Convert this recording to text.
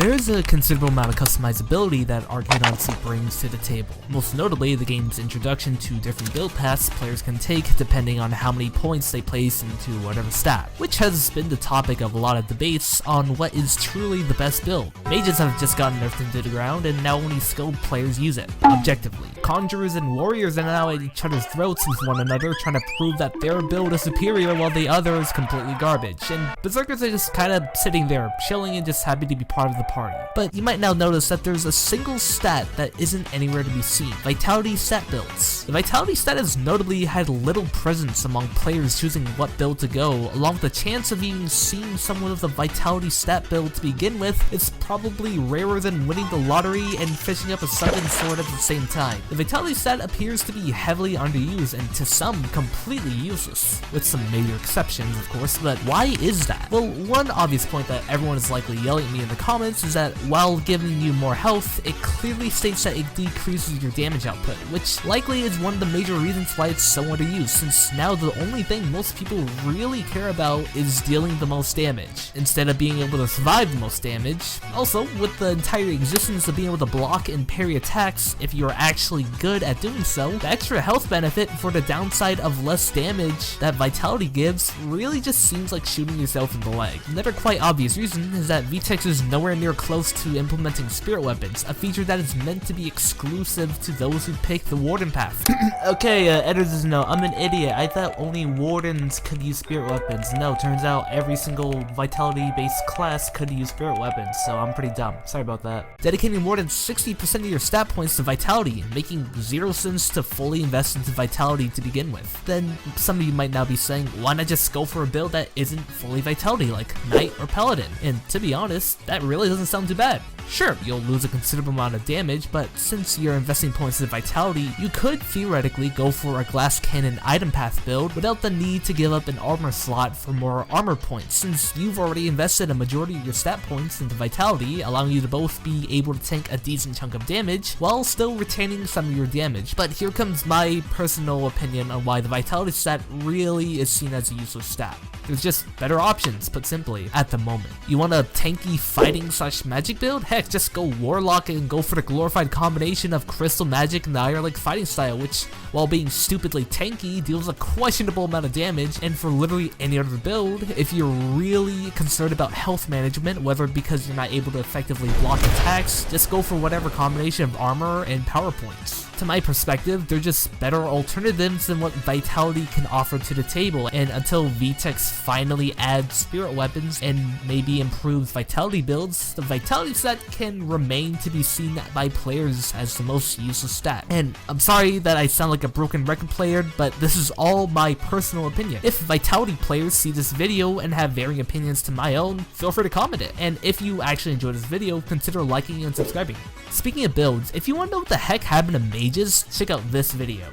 There is a considerable amount of customizability that Arcane Odyssey brings to the table. Most notably, the game's introduction to different build paths players can take depending on how many points they place into whatever stat, which has been the topic of a lot of debates on what is truly the best build. Mages have just gotten nerfed into the ground and now only skilled players use it, objectively. Conjurers and warriors are now at each other's throats with one another trying to prove that their build is superior while the other is completely garbage, and berserkers are just kinda sitting there, chilling and just happy to be part of the party. But you might now notice that there's a single stat that isn't anywhere to be seen: vitality stat builds. The vitality stat has notably had little presence among players choosing what build to go, along with the chance of even seeing someone with a vitality stat build to begin with. It's probably rarer than winning the lottery and fishing up a sunken sword at the same time. The vitality stat appears to be heavily underused and to some completely useless, with some major exceptions of course, but why is that? Well, one obvious point that everyone is likely yelling at me in the comments is that while giving you more health, it clearly states that it decreases your damage output, which likely is one of the major reasons why it's so underused, since now the only thing most people really care about is dealing the most damage, instead of being able to survive the most damage. Also, with the entire existence of being able to block and parry attacks, if you're actually good at doing so, the extra health benefit for the downside of less damage that vitality gives really just seems like shooting yourself in the leg. Another quite obvious reason is that VTEX is nowhere near close to implementing spirit weapons, a feature that is meant to be exclusive to those who pick the warden path. Okay, editors know, I'm an idiot. I thought only wardens could use spirit weapons. No, turns out every single vitality based class could use spirit weapons, so I'm pretty dumb. Sorry about that. Dedicating more than 60% of your stat points to vitality, making zero sense to fully invest into vitality to begin with. Then some of you might now be saying, why not just go for a build that isn't fully vitality, like Knight or Paladin? And to be honest, that really doesn't sound too bad. Sure, you'll lose a considerable amount of damage, but since you're investing points in vitality, you could theoretically go for a glass cannon item path build without the need to give up an armor slot for more armor points, since you've already invested a majority of your stat points into vitality, allowing you to both be able to tank a decent chunk of damage while still retaining some of your damage. But here comes my personal opinion on why the vitality stat really is seen as a useless stat. There's just better options, put simply, at the moment. You want a tanky fighting / magic build? Heck, just go warlock and go for the glorified combination of crystal magic and the Iron Lake fighting style, which, while being stupidly tanky, deals a questionable amount of damage. And for literally any other build, if you're really concerned about health management, whether because you're not able to effectively block attacks, just go for whatever combination of armor and power points. To my perspective, they're just better alternatives than what vitality can offer to the table, and until VTEX finally adds spirit weapons and maybe improves vitality builds, the vitality stat can remain to be seen by players as the most useless stat. And I'm sorry that I sound like a broken record player, but this is all my personal opinion. If vitality players see this video and have varying opinions to my own, feel free to comment it. And if you actually enjoyed this video, consider liking and subscribing. Speaking of builds, if you want to know what the heck happened to mages, check out this video.